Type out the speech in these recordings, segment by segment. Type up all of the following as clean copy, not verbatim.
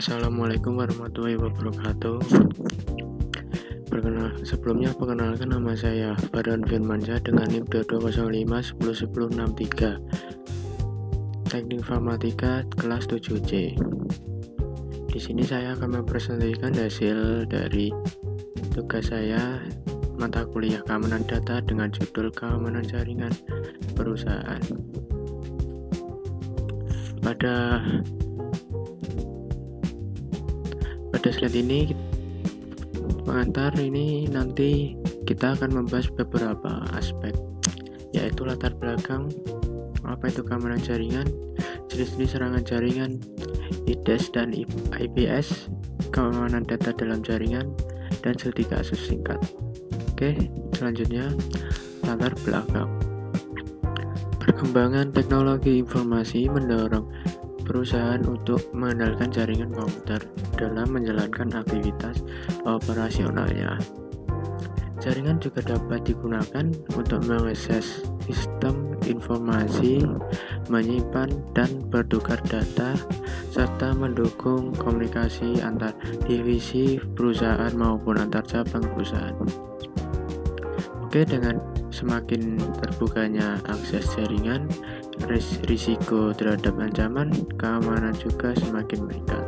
Assalamualaikum warahmatullahi wabarakatuh. Perkenalkan nama saya Farhan Firmansyah dengan NIM 2205101063. Teknik Informatika kelas 7C. Di sini saya akan mempresentasikan hasil dari tugas saya mata kuliah keamanan data dengan judul keamanan jaringan perusahaan. Pada slide ini pengantar ini nanti kita akan membahas beberapa aspek, yaitu latar belakang, apa itu keamanan jaringan, jenis-jenis serangan jaringan, IDS dan IPS, keamanan data dalam jaringan, dan studi kasus singkat. Oke, selanjutnya latar belakang. Perkembangan teknologi informasi mendorong perusahaan untuk mengandalkan jaringan komputer dalam menjalankan aktivitas operasionalnya. Jaringan juga dapat digunakan untuk mengakses sistem informasi, menyimpan dan bertukar data, serta mendukung komunikasi antar divisi perusahaan maupun antar cabang perusahaan. Oke, dengan semakin terbukanya akses jaringan, risiko terhadap ancaman keamanan juga semakin meningkat.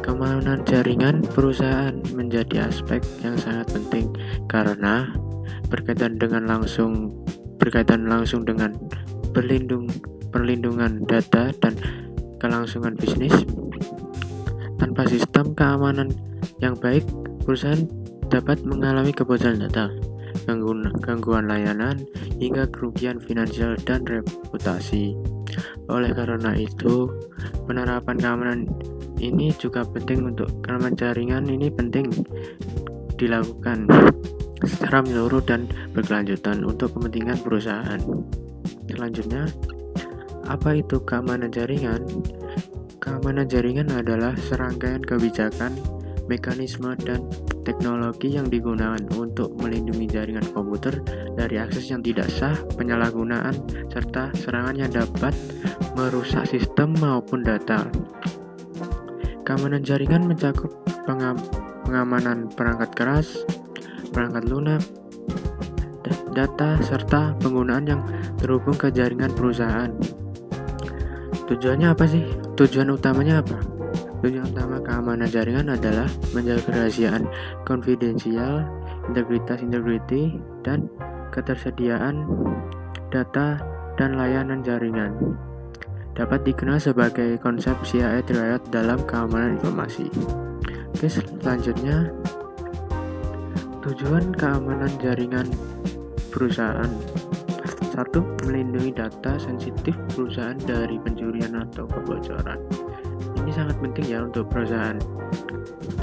Keamanan jaringan perusahaan menjadi aspek yang sangat penting karena berkaitan langsung dengan perlindungan data dan kelangsungan bisnis. Tanpa sistem keamanan yang baik, perusahaan dapat mengalami kebocoran data, gangguan layanan, hingga kerugian finansial dan reputasi. Oleh karena itu, penerapan keamanan ini juga penting. Untuk keamanan jaringan ini penting dilakukan secara menyeluruh dan berkelanjutan untuk kepentingan perusahaan. Selanjutnya, apa itu keamanan jaringan? Keamanan jaringan adalah serangkaian kebijakan, mekanisme, dan teknologi yang digunakan untuk melindungi jaringan komputer dari akses yang tidak sah, penyalahgunaan, serta serangan yang dapat merusak sistem maupun data. Keamanan jaringan mencakup pengamanan perangkat keras, perangkat lunak, data, serta penggunaan yang terhubung ke jaringan perusahaan. Tujuannya apa sih? Tujuan utamanya apa? Tujuan utama keamanan jaringan adalah menjaga kerahasiaan konfidensial, integritas, dan ketersediaan data dan layanan jaringan. Dapat dikenal sebagai konsep CIA triad dalam keamanan informasi. Oke, selanjutnya tujuan keamanan jaringan perusahaan. 1. Melindungi data sensitif perusahaan dari pencurian atau kebocoran. Ini sangat penting ya untuk perusahaan,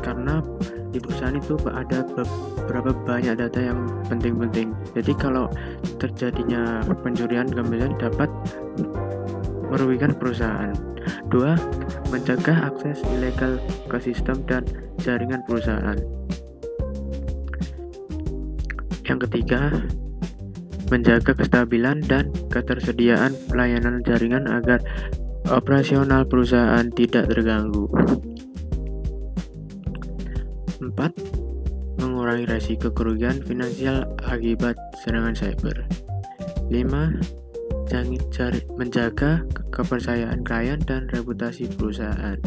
karena di perusahaan itu ada beberapa banyak data yang penting-penting. Jadi kalau terjadinya pencurian kemudian dapat merugikan perusahaan. 2. Mencegah akses ilegal ke sistem dan jaringan perusahaan. Yang ketiga, menjaga kestabilan dan ketersediaan pelayanan jaringan agar operasional perusahaan tidak terganggu. 4. Mengurangi risiko kerugian finansial akibat serangan cyber. 5. Menjaga kepercayaan klien dan reputasi perusahaan.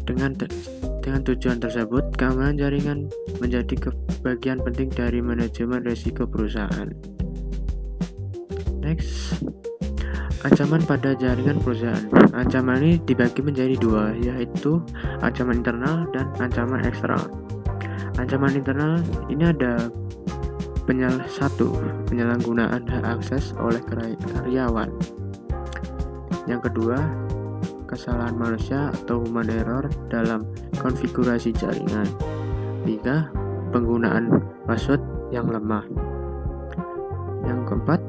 Dengan tujuan tersebut, keamanan jaringan menjadi bagian penting dari manajemen risiko perusahaan. Next, ancaman pada jaringan perusahaan. Ancaman ini dibagi menjadi dua, yaitu ancaman internal dan ancaman eksternal. Ancaman internal ini ada penyalahgunaan hak akses oleh karyawan. Yang kedua, kesalahan manusia atau human error dalam konfigurasi jaringan. 3. Penggunaan password yang lemah. Yang keempat,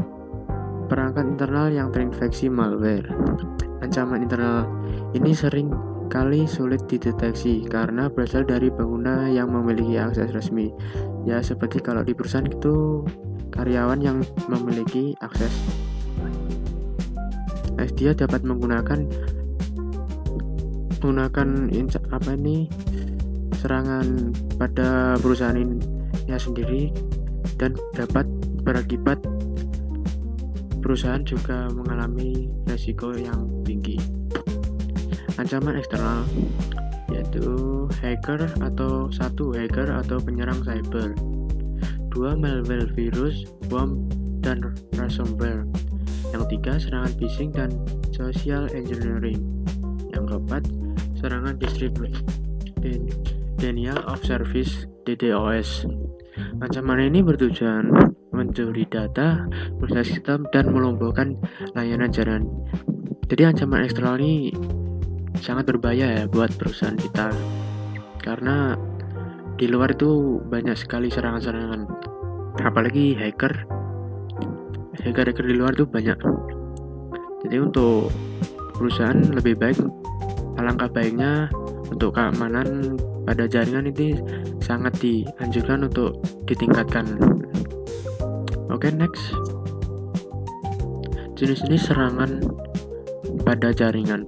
perangkat internal yang terinfeksi malware. Ancaman internal ini sering kali sulit dideteksi karena berasal dari pengguna yang memiliki akses resmi. Ya, seperti kalau di perusahaan itu karyawan yang memiliki akses. Dia dapat menggunakan menggunakan serangan pada perusahaannya sendiri dan dapat berakibat perusahaan juga mengalami resiko yang tinggi. Ancaman eksternal yaitu hacker atau penyerang cyber, 2 malware virus, bom, dan ransomware. Yang 3 serangan phishing dan social engineering. Yang keempat serangan denial of service DDoS. Ancaman ini bertujuan mencuri data, merusak sistem, dan melumpuhkan layanan jaringan. Jadi ancaman eksternal ini sangat berbahaya ya buat perusahaan kita, karena di luar itu banyak sekali serangan-serangan, apalagi hacker di luar itu banyak. Jadi untuk perusahaan lebih baik, alangkah baiknya untuk keamanan pada jaringan ini sangat dianjurkan untuk ditingkatkan. Oke, next. Jenis-jenis serangan pada jaringan.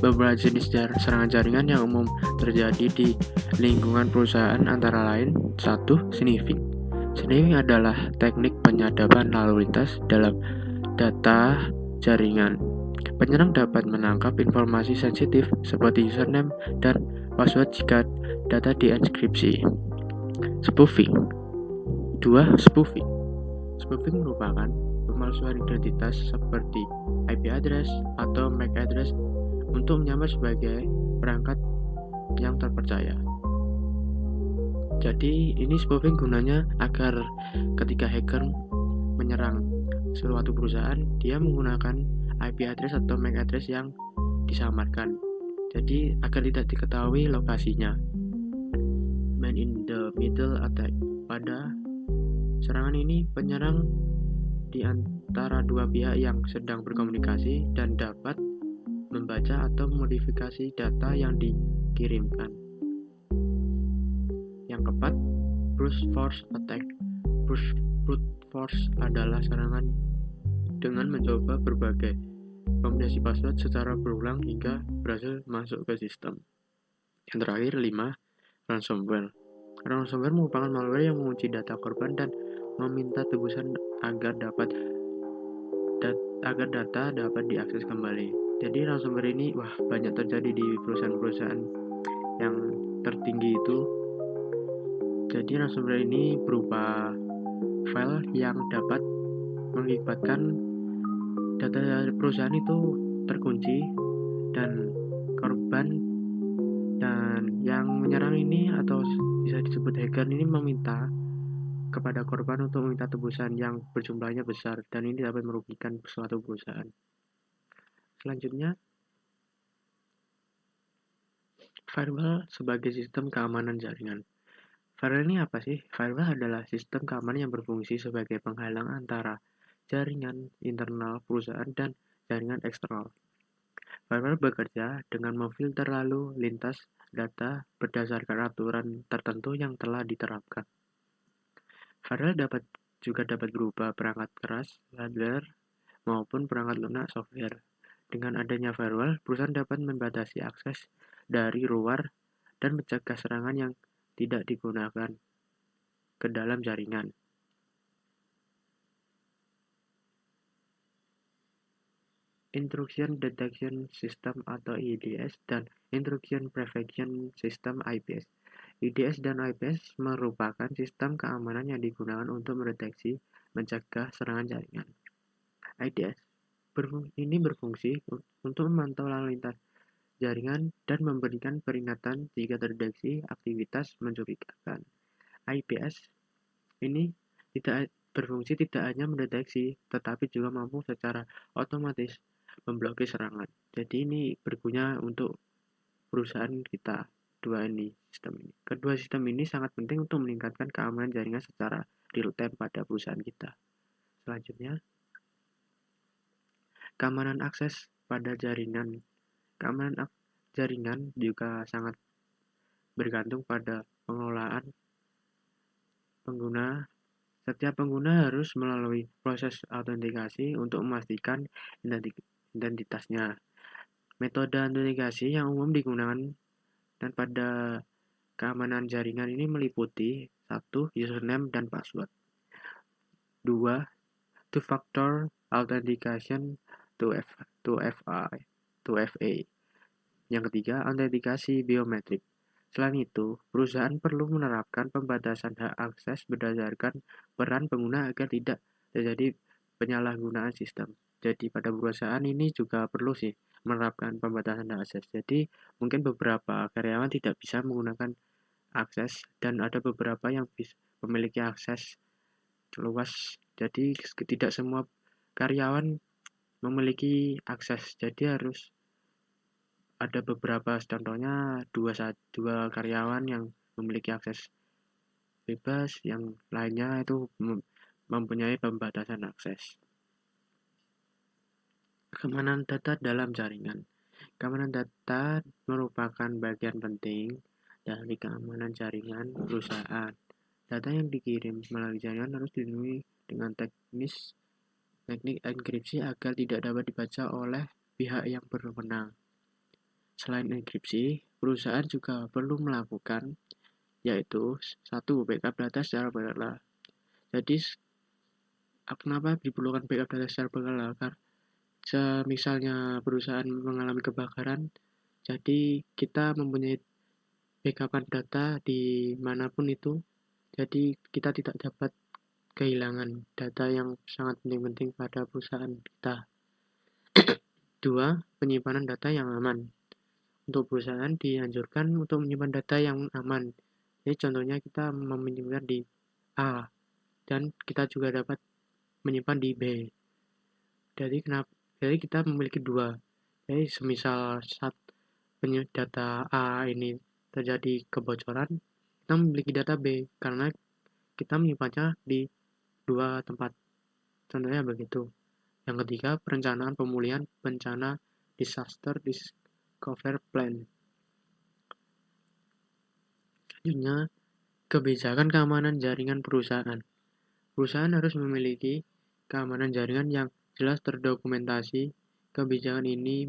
Beberapa jenis serangan jaringan yang umum terjadi di lingkungan perusahaan antara lain: 1. Sniffing. Sniffing adalah teknik penyadapan lalu lintas dalam data jaringan. Penyerang dapat menangkap informasi sensitif seperti username dan password jika data dienkripsi. Spoofing. 2. Spoofing. Spoofing merupakan pemalsuan identitas seperti IP address atau MAC address untuk menyamar sebagai perangkat yang terpercaya. Jadi ini spoofing gunanya agar ketika hacker menyerang suatu perusahaan, dia menggunakan IP address atau MAC address yang disamarkan. Jadi agar tidak diketahui lokasinya. Man in the middle attack. Pada serangan ini, penyerang di antara dua pihak yang sedang berkomunikasi dan dapat membaca atau modifikasi data yang dikirimkan. Yang keempat, brute force attack. Brute force adalah serangan dengan mencoba berbagai kombinasi password secara berulang hingga berhasil masuk ke sistem. Yang terakhir, 5. Ransomware. Ransomware merupakan malware yang mengunci data korban dan meminta tebusan agar data dapat diakses kembali. Jadi ransomware ini banyak terjadi di perusahaan-perusahaan yang tertinggi itu. Jadi ransomware ini berupa file yang dapat mengakibatkan data perusahaan itu terkunci dan korban dan yang menyerang ini atau bisa disebut hacker ini meminta kepada korban untuk meminta tebusan yang berjumlahnya besar, dan ini dapat merugikan suatu perusahaan. Selanjutnya, firewall sebagai sistem keamanan jaringan. Firewall ini apa sih? Firewall adalah sistem keamanan yang berfungsi sebagai penghalang antara jaringan internal perusahaan dan jaringan eksternal. Firewall bekerja dengan memfilter lalu lintas data berdasarkan aturan tertentu yang telah diterapkan. Firewall juga dapat berupa perangkat keras, hardware, maupun perangkat lunak software. Dengan adanya firewall, perusahaan dapat membatasi akses dari luar dan mencegah serangan yang tidak digunakan ke dalam jaringan. Intrusion Detection System atau IDS dan Intrusion Prevention System IPS. IDS dan IPS merupakan sistem keamanan yang digunakan untuk mendeteksi, mencegah serangan jaringan. IDS ini berfungsi untuk memantau lalu lintas jaringan dan memberikan peringatan jika terdeteksi aktivitas mencurigakan. IPS ini berfungsi tidak hanya mendeteksi, tetapi juga mampu secara otomatis memblokir serangan. Jadi ini berguna untuk perusahaan kita. Kedua sistem ini sangat penting untuk meningkatkan keamanan jaringan secara real time pada perusahaan kita. Selanjutnya, keamanan akses pada jaringan. Keamanan jaringan juga sangat bergantung pada pengelolaan pengguna. Setiap pengguna harus melalui proses autentikasi untuk memastikan identitasnya. Metode autentikasi yang umum digunakan dan pada keamanan jaringan ini meliputi 1. Username dan password. 2. Two-factor authentication 2FA. Yang ketiga, autentikasi biometrik. Selain itu, perusahaan perlu menerapkan pembatasan hak akses berdasarkan peran pengguna agar tidak terjadi penyalahgunaan sistem. Jadi pada perusahaan ini juga perlu sih menerapkan pembatasan hak akses. Jadi mungkin beberapa karyawan tidak bisa menggunakan akses dan ada beberapa yang memiliki akses luas. Jadi tidak semua karyawan memiliki akses. Jadi harus ada beberapa, contohnya dua karyawan yang memiliki akses bebas, yang lainnya itu mempunyai pembatasan akses. Keamanan data dalam jaringan. Keamanan data merupakan bagian penting dari keamanan jaringan perusahaan. Data yang dikirim melalui jaringan harus dilindungi dengan teknik enkripsi agar tidak dapat dibaca oleh pihak yang berwenang. Selain enkripsi, perusahaan juga perlu melakukan yaitu 1. Backup data secara berkala. Jadi kenapa diperlukan backup data secara berkala? Karena misalnya perusahaan mengalami kebakaran, jadi kita mempunyai backupan data di manapun itu, jadi kita tidak dapat kehilangan data yang sangat penting-penting pada perusahaan kita. 2. Penyimpanan data yang aman. Untuk perusahaan dianjurkan untuk menyimpan data yang aman. Jadi contohnya kita menyimpan di A dan kita juga dapat menyimpan di B. Jadi kita memiliki dua. Jadi semisal saat data A ini terjadi kebocoran, kita memiliki data B karena kita menyimpannya di dua tempat. Contohnya begitu. Yang ketiga, perencanaan pemulihan bencana disaster recovery plan. Selanjutnya, kebijakan keamanan jaringan perusahaan. Perusahaan harus memiliki keamanan jaringan yang jelas terdokumentasi. Kebijakan ini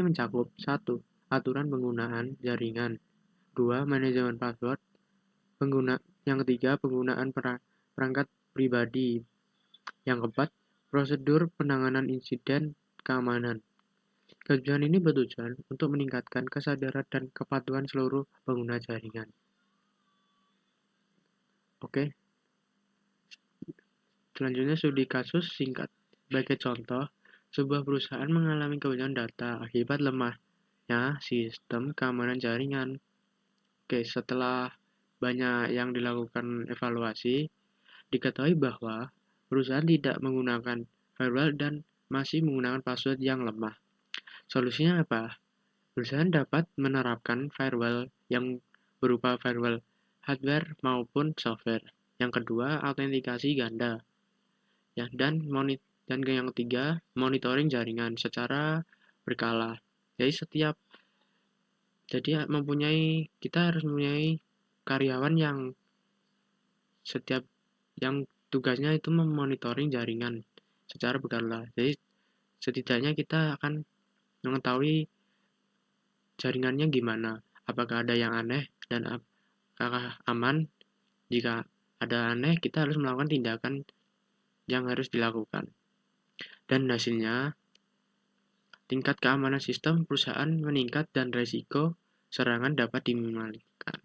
mencakup 1. Aturan penggunaan jaringan. 2. Manajemen password. Yang ketiga, penggunaan perangkat pribadi. Yang keempat, prosedur penanganan insiden keamanan. Kebijakan ini bertujuan untuk meningkatkan kesadaran dan kepatuhan seluruh pengguna jaringan. Oke. Selanjutnya studi kasus singkat. Sebagai contoh, sebuah perusahaan mengalami kebocoran data akibat lemahnya sistem keamanan jaringan. Oke, setelah banyak yang dilakukan evaluasi, diketahui bahwa perusahaan tidak menggunakan firewall dan masih menggunakan password yang lemah. Solusinya apa? Perusahaan dapat menerapkan firewall yang berupa firewall hardware maupun software. Yang kedua, autentikasi ganda. Ya, dan yang ketiga, monitoring jaringan secara berkala. Jadi kita harus mempunyai karyawan yang tugasnya itu memonitoring jaringan secara berkala. Jadi setidaknya kita akan mengetahui jaringannya gimana, apakah ada yang aneh dan apakah aman. Jika ada aneh, kita harus melakukan tindakan yang harus dilakukan. Dan hasilnya, tingkat keamanan sistem perusahaan meningkat dan resiko serangan dapat diminimalkan.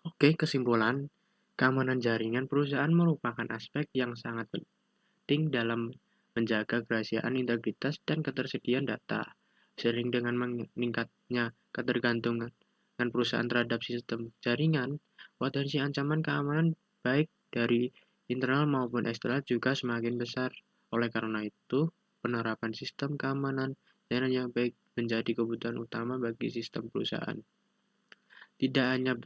Oke, kesimpulan, keamanan jaringan perusahaan merupakan aspek yang sangat penting dalam menjaga kerahasiaan, integritas, dan ketersediaan data. Sering dengan meningkatnya ketergantungan perusahaan terhadap sistem jaringan, potensi ancaman keamanan baik dari internal maupun eksternal juga semakin besar. Oleh karena itu, penerapan sistem keamanan jaringan yang baik menjadi kebutuhan utama bagi sistem perusahaan. Tidak hanya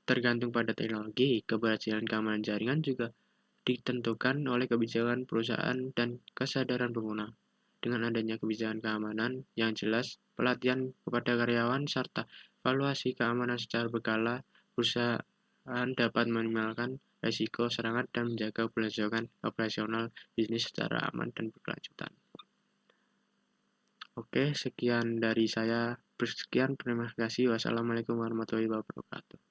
tergantung pada teknologi, keberhasilan keamanan jaringan juga ditentukan oleh kebijakan perusahaan dan kesadaran pengguna. Dengan adanya kebijakan keamanan yang jelas, pelatihan kepada karyawan, serta evaluasi keamanan secara berkala, perusahaan dapat meminimalkan risiko serangan dan menjaga keberlangsungan operasional bisnis secara aman dan berkelanjutan. Oke, sekian dari saya. Sekian, terima kasih. Wassalamualaikum warahmatullahi wabarakatuh.